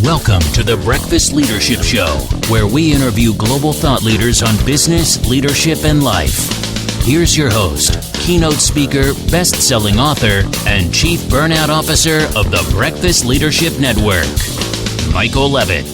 Welcome to the Breakfast Leadership Show, where we interview global thought leaders on business, leadership, and life. Here's your host, keynote speaker, best-selling author, and chief burnout officer of the Breakfast Leadership Network, Michael Levitt.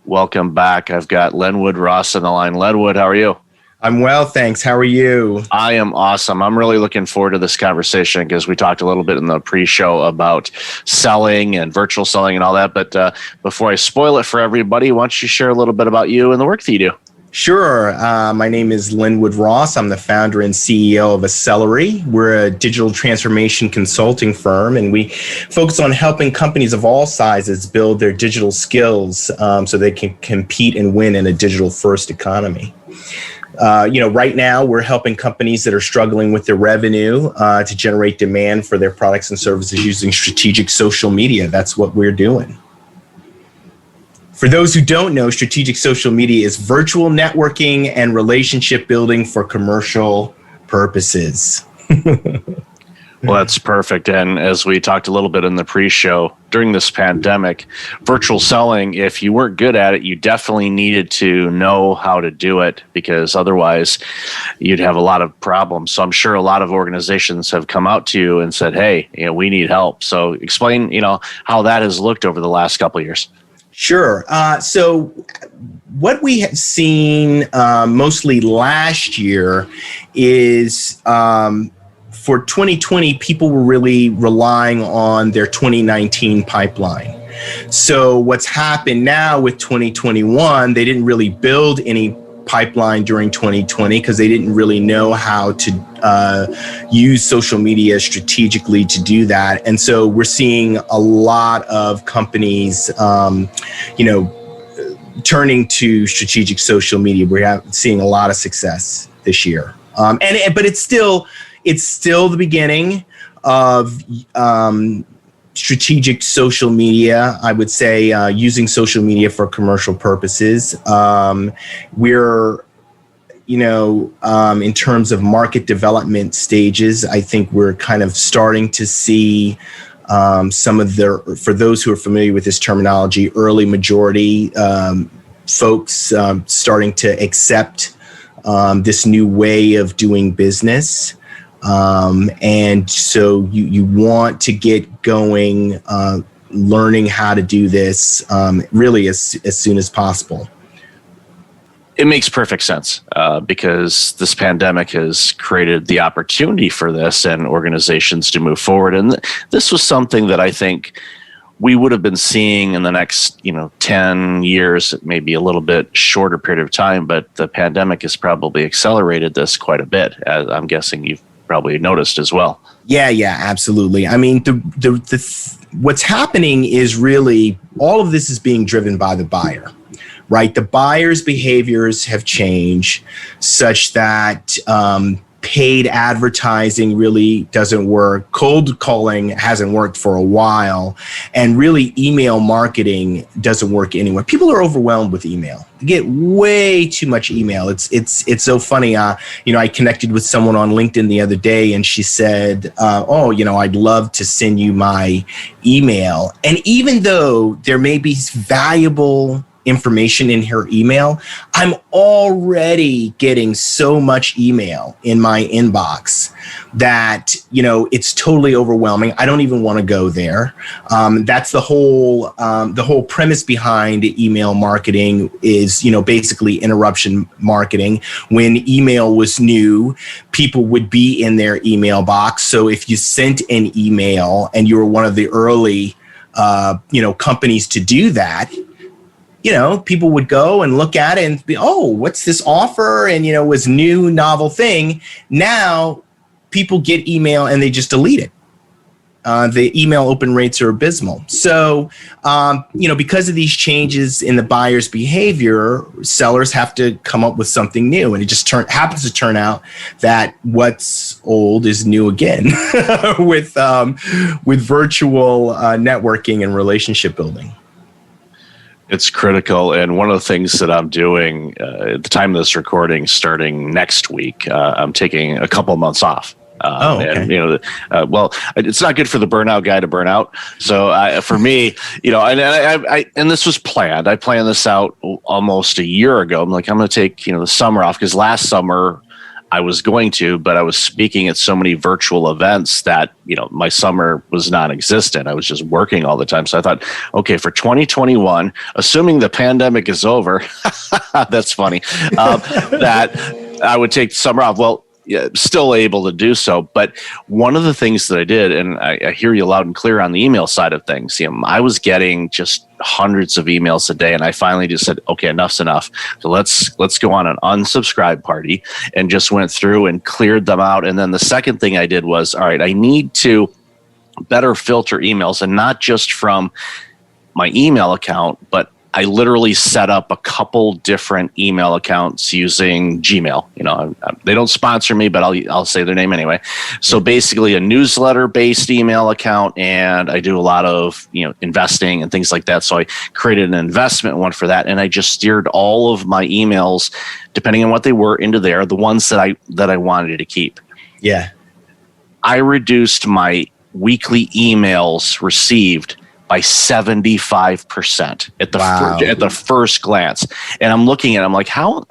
Welcome back. I've got Lenwood Ross on the line. Lenwood, how are you? I'm well, thanks. How are you? I am awesome. I'm really looking forward to this conversation because we talked a little bit in the pre-show about selling and virtual selling and all that. But before I spoil it for everybody, why don't you share a little bit about you and the work that you do? Sure. My name is Lenwood Ross. I'm the founder and CEO of Accelerate. We're a digital transformation consulting firm, and we focus on helping companies of all sizes build their digital skills so they can compete and win in a digital-first economy. Right now we're helping companies that are struggling with their revenue to generate demand for their products and services using strategic social media. That's what we're doing. For those who don't know, strategic social media is virtual networking and relationship building for commercial purposes. Well, that's perfect. And as we talked a little bit in the pre-show, during this pandemic, virtual selling, if you weren't good at it, you definitely needed to know how to do it because otherwise you'd have a lot of problems. So I'm sure a lot of organizations have come out to you and said, hey, we need help. So explain, how that has looked over the last couple of years. Sure. So what we have seen mostly last year is for 2020, people were really relying on their 2019 pipeline. So what's happened now with 2021, they didn't really build any pipeline during 2020 because they didn't really know how to use social media strategically to do that. And so we're seeing a lot of companies, turning to strategic social media. We're seeing a lot of success this year. But it's still the beginning of strategic social media, I would say, using social media for commercial purposes. We're, in terms of market development stages, I think we're kind of starting to see some of for those who are familiar with this terminology, early majority folks starting to accept this new way of doing business. And so you want to get going, learning how to do this really as soon as possible. It makes perfect sense because this pandemic has created the opportunity for this and organizations to move forward. And this was something that I think we would have been seeing in the next, 10 years, maybe a little bit shorter period of time. But the pandemic has probably accelerated this quite a bit, as I'm guessing you've probably noticed as well. Yeah, absolutely. I mean, what's happening is really all of this is being driven by the buyer, right? The buyer's behaviors have changed such that paid advertising really doesn't work. Cold calling hasn't worked for a while, and really email marketing doesn't work anywhere. People are overwhelmed with email. They get way too much email. It's so funny. I connected with someone on LinkedIn the other day, and she said, I'd love to send you my email. And even though there may be valuable information in her email, I'm already getting so much email in my inbox that, it's totally overwhelming. I don't even want to go there. That's the whole premise behind email marketing is, basically interruption marketing. When email was new, people would be in their email box. So if you sent an email and you were one of the early, companies to do that, people would go and look at it and be, oh, what's this offer? And, it was new, novel thing. Now people get email and they just delete it. The email open rates are abysmal. So, because of these changes in the buyer's behavior, sellers have to come up with something new. And it just happens to turn out that what's old is new again with virtual networking and relationship building. It's critical. And one of the things that I'm doing at the time of this recording, starting next week, I'm taking a couple months off. Okay. And well, it's not good for the burnout guy to burn out. So for me, and this was planned. I planned this out almost a year ago. I'm like, I'm going to take the summer off, because last summer I was going to, but I was speaking at so many virtual events that my summer was non-existent. I was just working all the time. So I thought, okay, for 2021, assuming the pandemic is over, that's funny, that I would take the summer off. Well, yeah, still able to do so. But one of the things that I did, and I hear you loud and clear on the email side of things, I was getting just hundreds of emails a day, and I finally just said, okay, enough's enough. So let's go on an unsubscribe party, and just went through and cleared them out. And then the second thing I did was, all right, I need to better filter emails, and not just from my email account, but I literally set up a couple different email accounts using Gmail. They don't sponsor me, but I'll say their name anyway. So basically a newsletter-based email account, and I do a lot of investing and things like that. So I created an investment one for that, and I just steered all of my emails, depending on what they were, into there, the ones that I wanted to keep. Yeah. I reduced my weekly emails received by 75% at the first glance. And I'm looking at it, I'm like,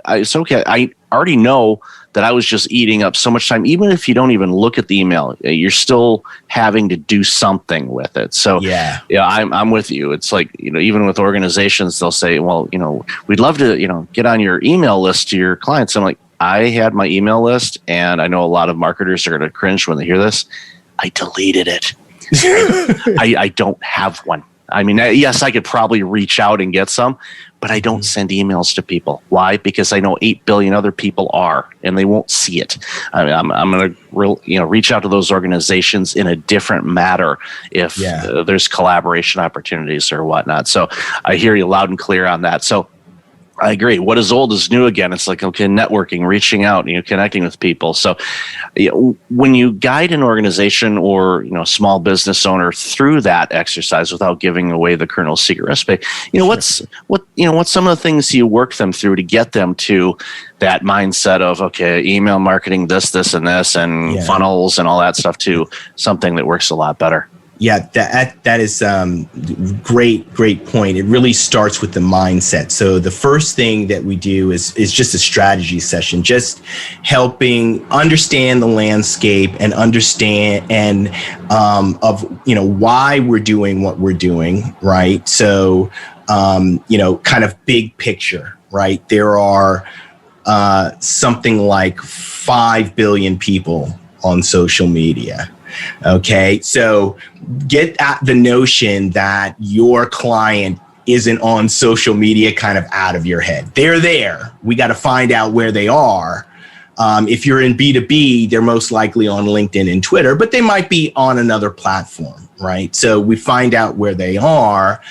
it's okay. I already know that I was just eating up so much time. Even if you don't even look at the email, you're still having to do something with it. So yeah, I'm with you. It's like, even with organizations, they'll say, well, we'd love to, get on your email list to your clients. I'm like, I had my email list, and I know a lot of marketers are going to cringe when they hear this. I deleted it. I don't have one. I mean, yes, I could probably reach out and get some, but I don't send emails to people. Why? Because I know 8 billion other people are, and they won't see it. I mean, I'm going to reach out to those organizations in a different manner if there's collaboration opportunities or whatnot. So I hear you loud and clear on that. So I agree. What is old is new again. It's like, okay, networking, reaching out, connecting with people. So when you guide an organization or, small business owner through that exercise without giving away the Colonel's secret recipe, what's some of the things you work them through to get them to that mindset of, okay, email marketing, this, and this, and funnels and all that stuff to something that works a lot better? Yeah, that is great point. It really starts with the mindset. So the first thing that we do is just a strategy session, just helping understand the landscape and understand of why we're doing what we're doing, right? So kind of big picture, right? There are something like 5 billion people on social media. Okay, so get at the notion that your client isn't on social media kind of out of your head. They're there. We got to find out where they are. If you're in B2B, they're most likely on LinkedIn and Twitter, but they might be on another platform, right? So we find out where they are.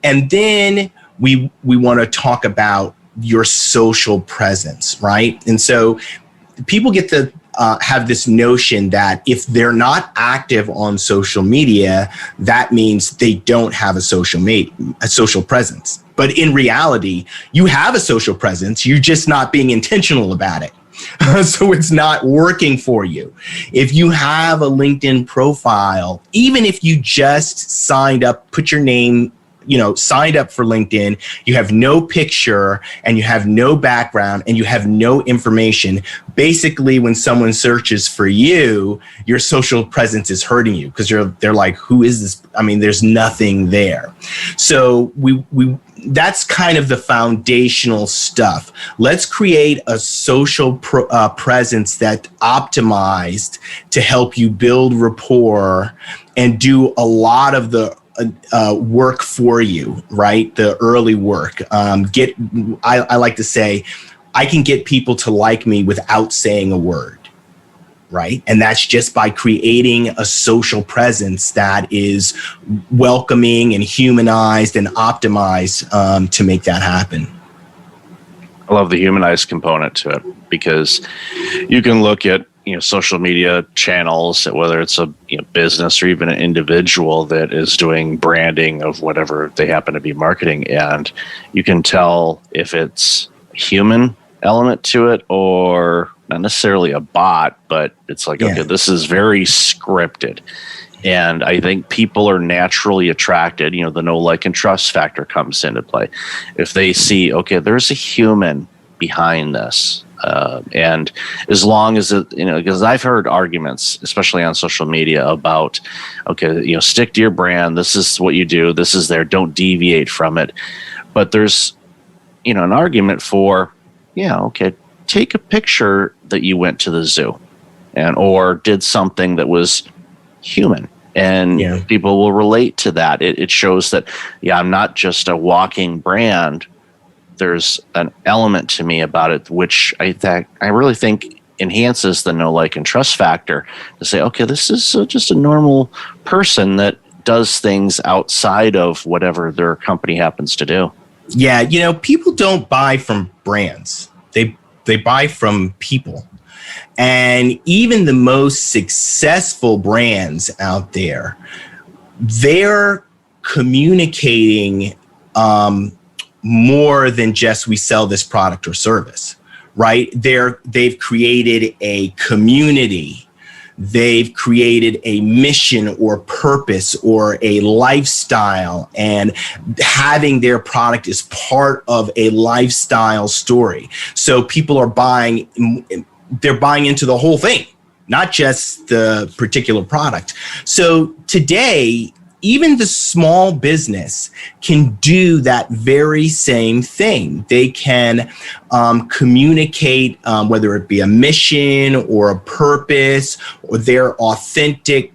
And then we want to talk about your social presence, right? And so people get to have this notion that if they're not active on social media, that means they don't have a social presence. But in reality, you have a social presence. You're just not being intentional about it. So it's not working for you. If you have a LinkedIn profile, even if you just signed up, put your name, signed up for LinkedIn, you have no picture and you have no background and you have no information. Basically, when someone searches for you, your social presence is hurting you because they're like, who is this? I mean, there's nothing there. So that's kind of the foundational stuff. Let's create a social presence that's optimized to help you build rapport and do a lot of the work for you, right? The early work. I like to say, I can get people to like me without saying a word, right? And that's just by creating a social presence that is welcoming and humanized and optimized to make that happen. I love the humanized component to it because you can look at social media channels, whether it's a business or even an individual that is doing branding of whatever they happen to be marketing, and you can tell if it's human element to it or not necessarily a bot, but it's like, okay, this is very scripted. And I think people are naturally attracted, the know, like, and trust factor comes into play. If they see, okay, there's a human behind this. And as long as because I've heard arguments, especially on social media, about, okay, stick to your brand. This is what you do. This is there. Don't deviate from it. But there's, an argument for, okay, take a picture that you went to the zoo or did something that was human. And people will relate to that. It shows that, I'm not just a walking brand. There's an element to me about it, which I really think enhances the know, like, and trust factor to say, okay, this is just a normal person that does things outside of whatever their company happens to do. Yeah. People don't buy from brands. They buy from people. And even the most successful brands out there, they're communicating more than just we sell this product or service, right? They've created a community. They've created a mission or purpose or a lifestyle, and having their product is part of a lifestyle story. So people are buying into the whole thing, not just the particular product. So today, even the small business can do that very same thing. They can communicate, whether it be a mission or a purpose, or their authentic,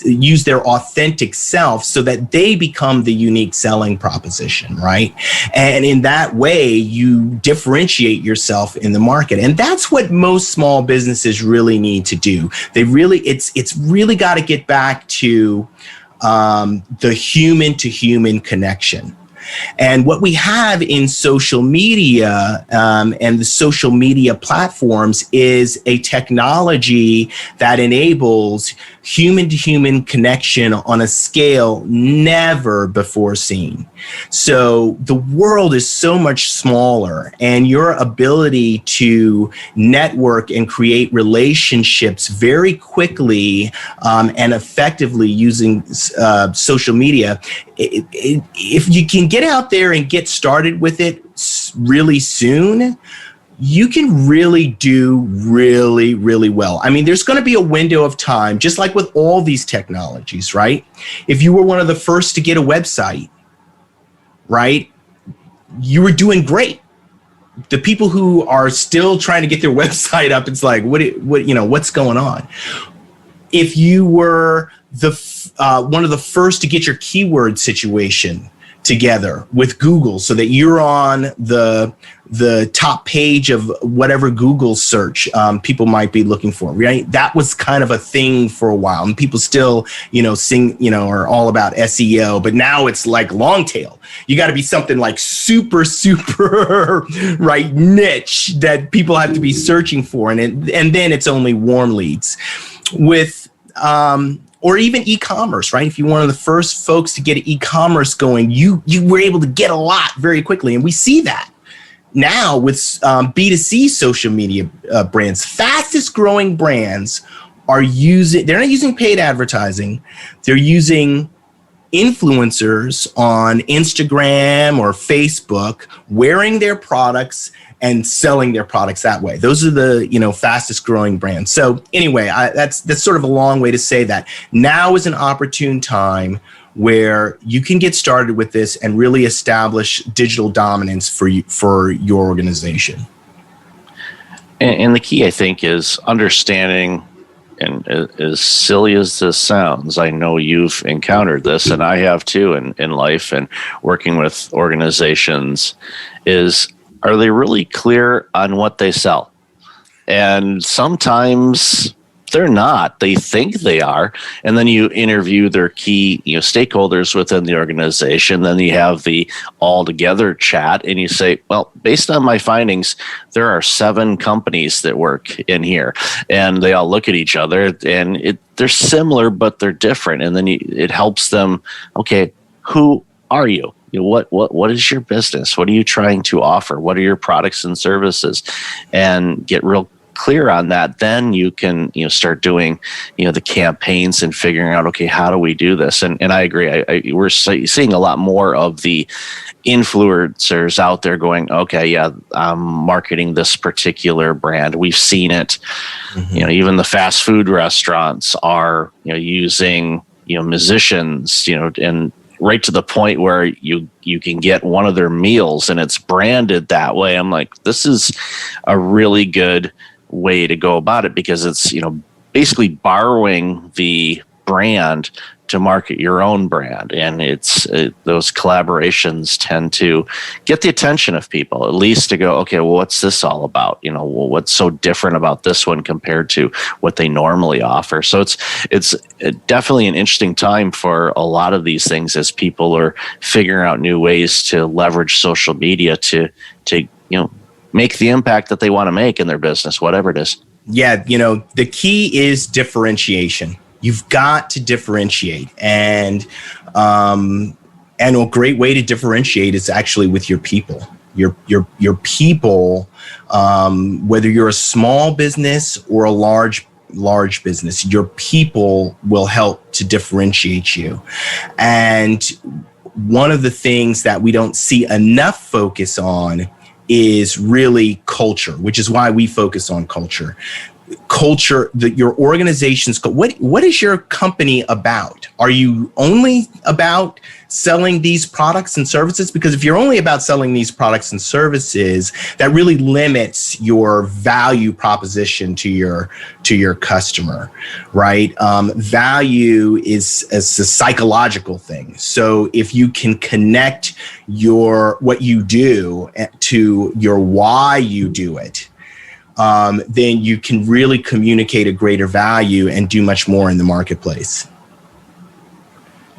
use their authentic self so that they become the unique selling proposition, right? And in that way, you differentiate yourself in the market. And that's what most small businesses really need to do. It's really got to get back to the human to human connection. And what we have in social media and the social media platforms is a technology that enables human to human connection on a scale never before seen. So the world is so much smaller, and your ability to network and create relationships very quickly and effectively using social media, if you can get out there and get started with it really soon, you can really do really, really well. I mean, there's going to be a window of time, just like with all these technologies, right? If you were one of the first to get a website, right, you were doing great. The people who are still trying to get their website up, it's like, what's going on? If you were one of the first to get your keyword situation together with Google so that you're on the top page of whatever Google search people might be looking for, right? That was kind of a thing for a while, and people still, are all about SEO, but now it's like long tail. You got to be something like super, right, niche that people have to be searching for, and then it's only warm leads with. Or even e-commerce, right? If you're one of the first folks to get e-commerce going, you were able to get a lot very quickly. And we see that now with B2C social media brands. Fastest growing brands they're not using paid advertising. They're using influencers on Instagram or Facebook wearing their products and selling their products that way. Those are the fastest growing brands. So anyway, that's sort of a long way to say that now is an opportune time where you can get started with this and really establish digital dominance for your organization. And the key, I think, is understanding. And as silly as this sounds, I know you've encountered this, and I have too in life and working with organizations, are they really clear on what they sell? And sometimes they're not. They think they are. And then you interview their key, stakeholders within the organization. Then you have the all together chat and you say, well, based on my findings, there are 7 companies that work in here, and they all look at each other, and they're similar, but they're different. And then it helps them. Okay, who are you? What is your business? What are you trying to offer? What are your products and services? And get real clear on that. Then you can start doing the campaigns and figuring out, okay, how do we do this? And I agree. We're seeing a lot more of the influencers out there going, okay, yeah, I'm marketing this particular brand. We've seen it. Even the fast food restaurants are using musicians, and right to the point where you can get one of their meals and it's branded that way. I'm like, this is a really good way to go about it, because it's basically borrowing the brand to market your own brand. And it's those collaborations tend to get the attention of people, at least to go, okay, well, what's this all about? What's so different about this one compared to what they normally offer? So it's definitely an interesting time for a lot of these things, as people are figuring out new ways to leverage social media to make the impact that they want to make in their business, whatever it is. Yeah, the key is differentiation. You've got to differentiate, and a great way to differentiate is actually with your people. Your people, whether you're a small business or a large business, your people will help to differentiate you. And one of the things that we don't see enough focus on is really culture, which is why we focus on culture. Your organization's, what is your company about? Are you only about selling these products and services? Because if you're only about selling these products and services, that really limits your value proposition to your customer, right? Value is a psychological thing. So if you can connect what you do to your why you do it, then you can really communicate a greater value and do much more in the marketplace.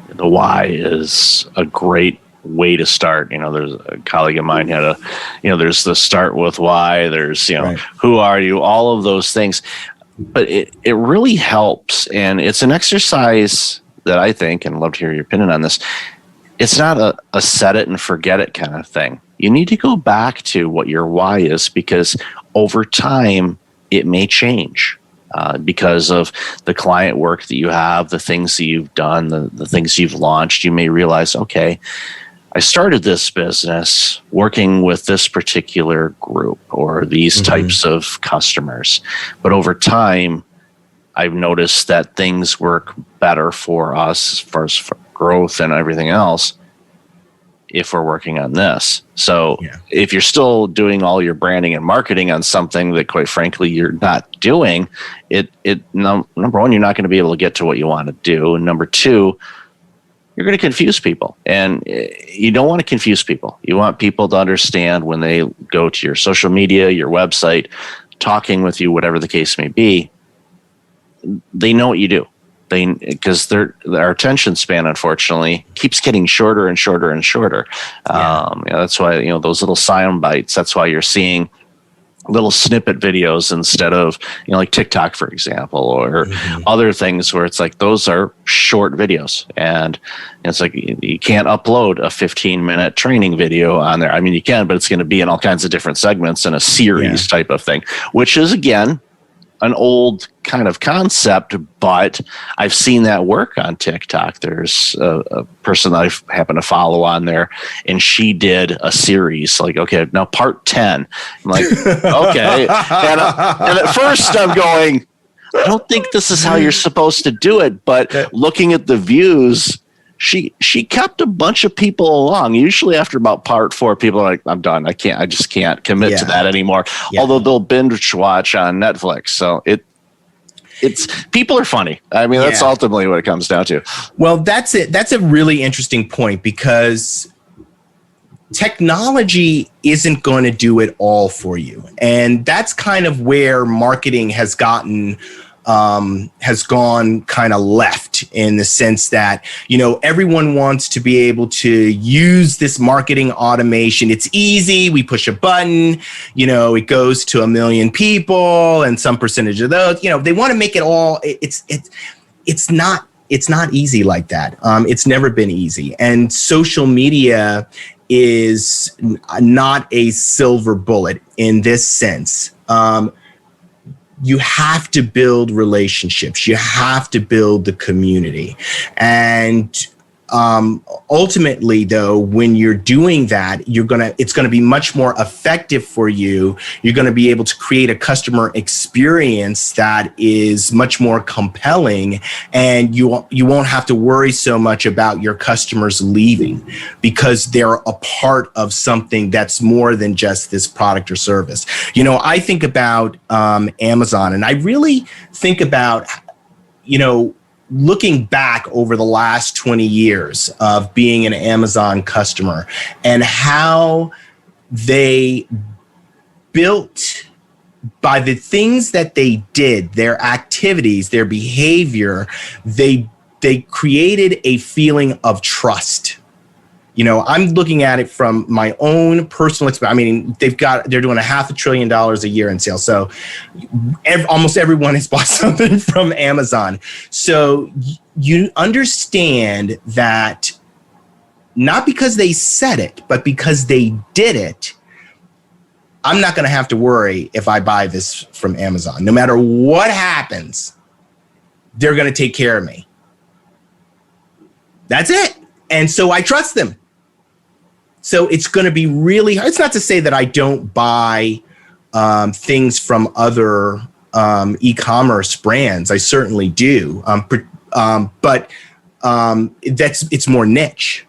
The why is a great way to start. There's a colleague of mine had there's the start with why, there's, right. Who are you? All of those things. But it really helps. And it's an exercise that I think, and I'd love to hear your opinion on this, it's not a set it and forget it kind of thing. You need to go back to what your why is, because over time it may change because of the client work that you have, the things that you've done, the things you've launched. You may realize, okay, I started this business working with this particular group or these types of customers, but over time I've noticed that things work better for us as far as growth and everything else if we're working on this. So if you're still doing all your branding and marketing on something that, quite frankly, you're not doing, number one, you're not going to be able to get to what you want to do. And number two, you're going to confuse people. And you don't want to confuse people. You want people to understand when they go to your social media, your website, talking with you, whatever the case may be, they know what you do. Because our attention span, unfortunately, keeps getting shorter and shorter and shorter. That's why those little sound bites. That's why you're seeing little snippet videos instead of like TikTok, for example, or other things where it's like those are short videos, and it's like you can't upload a 15-minute training video on there. I mean, you can, but it's going to be in all kinds of different segments in a series type of thing, which is again an old kind of concept, but I've seen that work on TikTok. There's a person that I happen to follow on there, and she did a series like, okay, now part 10. I'm like, okay. And at first I'm going, I don't think this is how you're supposed to do it. But looking at the views, she kept a bunch of people along. Usually after about part 4, people are like, I'm done. I just can't commit to that anymore. Although they'll binge watch on Netflix. So it's people are funny. I mean, that's ultimately what it comes down to. Well, that's it. That's a really interesting point, because technology isn't going to do it all for you. And that's kind of where marketing has gotten has gone kind of left in the sense that, everyone wants to be able to use this marketing automation. It's easy. We push a button, it goes to 1 million people and some percentage of those, they want to make it all. It's not easy like that. It's never been easy. And social media is not a silver bullet in this sense. You have to build relationships. You have to build the community. And ultimately, though, when you're doing that, it's going to be much more effective for you. You're going to be able to create a customer experience that is much more compelling, and you won't have to worry so much about your customers leaving because they're a part of something that's more than just this product or service. I think about Amazon, and I really think about, looking back over the last 20 years of being an Amazon customer and how they built, by the things that they did, their activities, their behavior, they created a feeling of trust. I'm looking at it from my own personal experience. I mean, they're doing $500 billion a year in sales. So almost everyone has bought something from Amazon. So you understand that not because they said it, but because they did it, I'm not going to have to worry if I buy this from Amazon. No matter what happens, they're going to take care of me. That's it. And so I trust them. So it's going to be really hard. It's not to say that I don't buy things from other e-commerce brands. I certainly do. But it's more niche,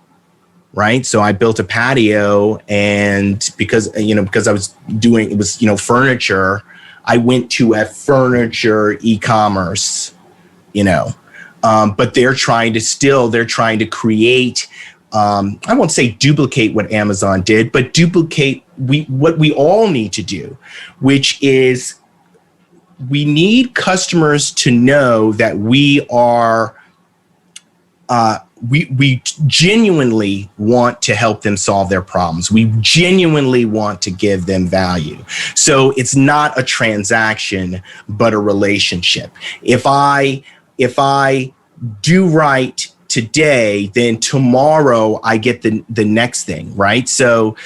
right? So I built a patio, and because I was doing, it was, furniture, I went to a furniture e-commerce, but they're trying to create, I won't say duplicate what Amazon did, but duplicate what we all need to do, which is we need customers to know that we are, we genuinely want to help them solve their problems. We genuinely want to give them value. So it's not a transaction, but a relationship. If I do right today, then tomorrow I get the next thing, right? So,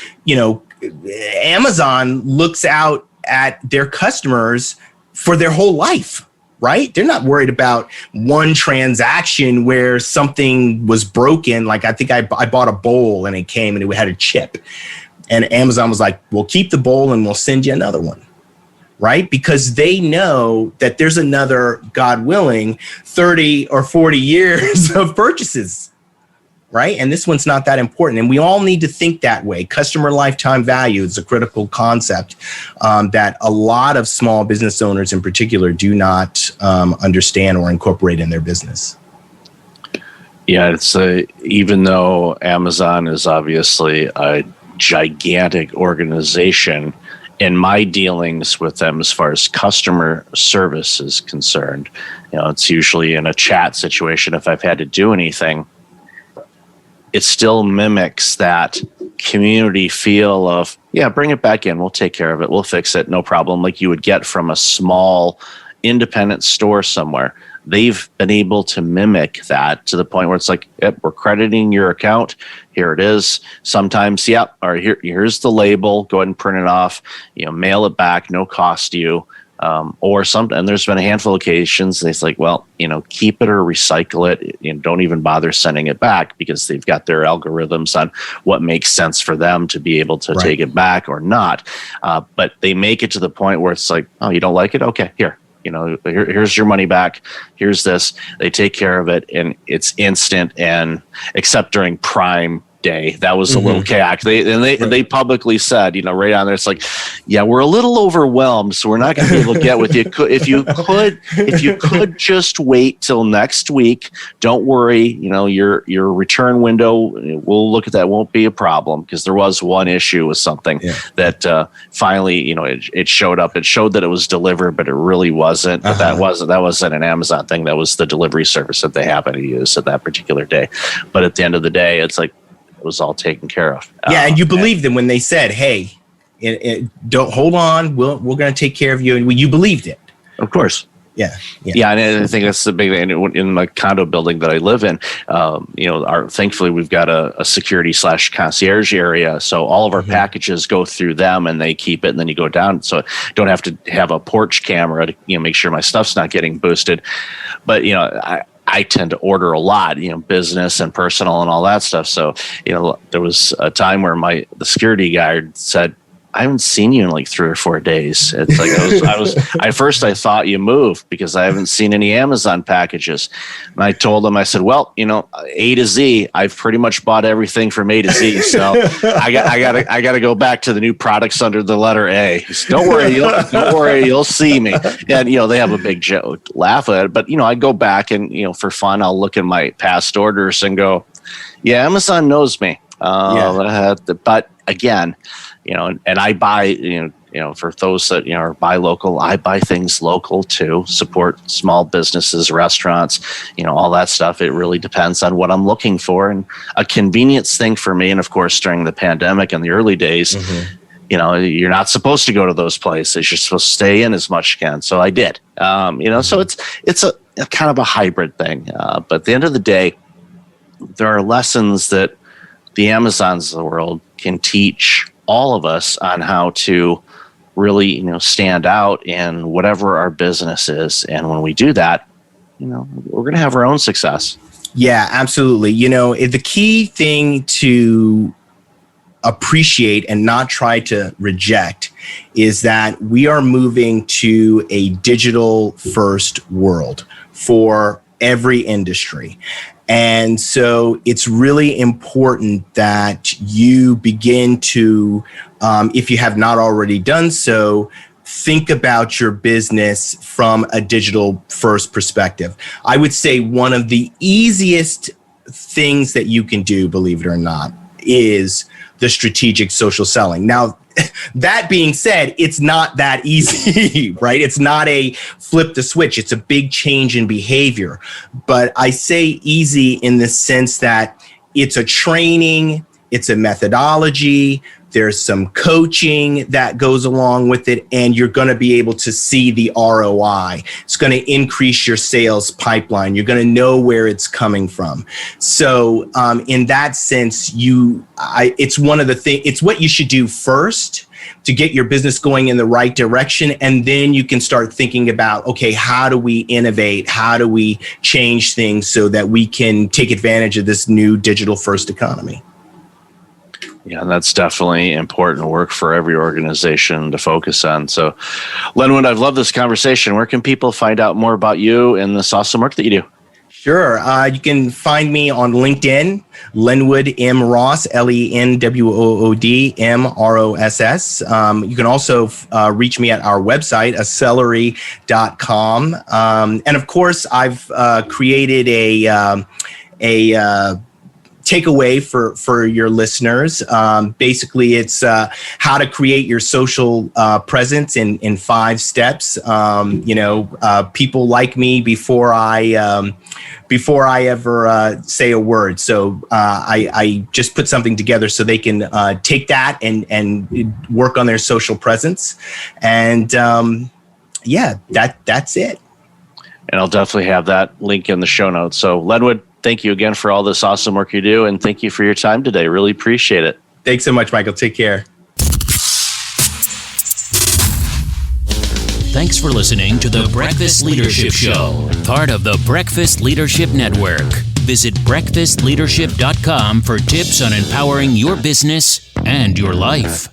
Amazon looks out at their customers for their whole life, right? They're not worried about one transaction where something was broken. Like I think I bought a bowl and it came and it had a chip. And Amazon was like, we'll keep the bowl and we'll send you another one. Right? Because they know that there's another, God willing, 30 or 40 years of purchases, right? And this one's not that important. And we all need to think that way. Customer lifetime value is a critical concept that a lot of small business owners in particular do not understand or incorporate in their business. Yeah, even though Amazon is obviously a gigantic organization, in my dealings with them, as far as customer service is concerned, it's usually in a chat situation. If I've had to do anything, it still mimics that community feel of, yeah, bring it back in. We'll take care of it. We'll fix it. No problem. Like you would get from a small independent store somewhere. They've been able to mimic that to the point where it's like, yep, we're crediting your account. Here it is. Sometimes, yep, or here's the label. Go ahead and print it off. Mail it back. No cost to you. Or something. And there's been a handful of occasions. It's like, well, keep it or recycle it. Don't even bother sending it back because they've got their algorithms on what makes sense for them to be able to take it back or not. But they make it to the point where it's like, oh, you don't like it? Okay, here. Here's your money back. Here's this. They take care of it, and it's instant. And except during Prime day. That was a little chaotic. They publicly said, right on there, it's like, yeah, we're a little overwhelmed, so we're not going to be able to get with you. If you could just wait till next week, don't worry. Your return window, we'll look at that. Won't be a problem, because there was one issue with something that finally, it showed up. It showed that it was delivered, but it really wasn't. But that wasn't an Amazon thing. That was the delivery service that they happened to use at that particular day. But at the end of the day, it's like it was all taken care of. And you believed them when they said, "Hey, don't hold on. We're going to take care of you," and you believed it. Of course. Yeah, and I think that's the big thing. In the condo building that I live in, thankfully we've got a security / concierge area, so all of our packages go through them, and they keep it, and then you go down, so I don't have to have a porch camera to make sure my stuff's not getting boosted. But I tend to order a lot, business and personal and all that stuff. So there was a time where the security guard said, "I haven't seen you in like 3 or 4 days." It's like at first I thought you moved because I haven't seen any Amazon packages. And I told him, I said, "Well, A to Z, I've pretty much bought everything from A to Z. So I got to go back to the new products under the letter A. So don't worry, you'll see me." And they have a big joke, laugh at it, but I go back and for fun, I'll look at my past orders and go, "Yeah, Amazon knows me." But again, and I buy, for those that, are buy local, I buy things local too, support small businesses, restaurants, all that stuff. It really depends on what I'm looking for, and a convenience thing for me. And of course, during the pandemic in the early days, you're not supposed to go to those places. You're supposed to stay in as much as you can. So I did, so it's a kind of a hybrid thing. But at the end of the day, there are lessons that the Amazons of the world can teach all of us on how to really, stand out in whatever our business is. And when we do that, we're going to have our own success. Yeah, absolutely. The key thing to appreciate and not try to reject is that we are moving to a digital first world for every industry. And so it's really important that you begin to, if you have not already done so, think about your business from a digital first perspective. I would say one of the easiest things that you can do, believe it or not, is the strategic social selling. Now, that being said, it's not that easy, right? It's not a flip the switch. It's a big change in behavior. But I say easy in the sense that it's a training, it's a methodology, there's some coaching that goes along with it, and you're going to be able to see the ROI. It's going to increase your sales pipeline. You're going to know where it's coming from. So in that sense, it's one of the things, it's what you should do first to get your business going in the right direction. And then you can start thinking about, okay, how do we innovate? How do we change things so that we can take advantage of this new digital first economy? Yeah, and that's definitely important work for every organization to focus on. So, Lenwood, I've loved this conversation. Where can people find out more about you and this awesome work that you do? Sure. You can find me on LinkedIn, Lenwood M. Ross, LenwoodM Ross. You can also reach me at our website, acelery.com. And of course, I've created a takeaway for your listeners. Basically, it's how to create your social presence in 5 steps. People like me before I ever say a word. So I just put something together so they can take that and work on their social presence. And that's it. And I'll definitely have that link in the show notes. So Lenwood, thank you again for all this awesome work you do. And thank you for your time today. Really appreciate it. Thanks so much, Michael. Take care. Thanks for listening to the Breakfast Leadership Show, part of the Breakfast Leadership Network. Visit breakfastleadership.com for tips on empowering your business and your life.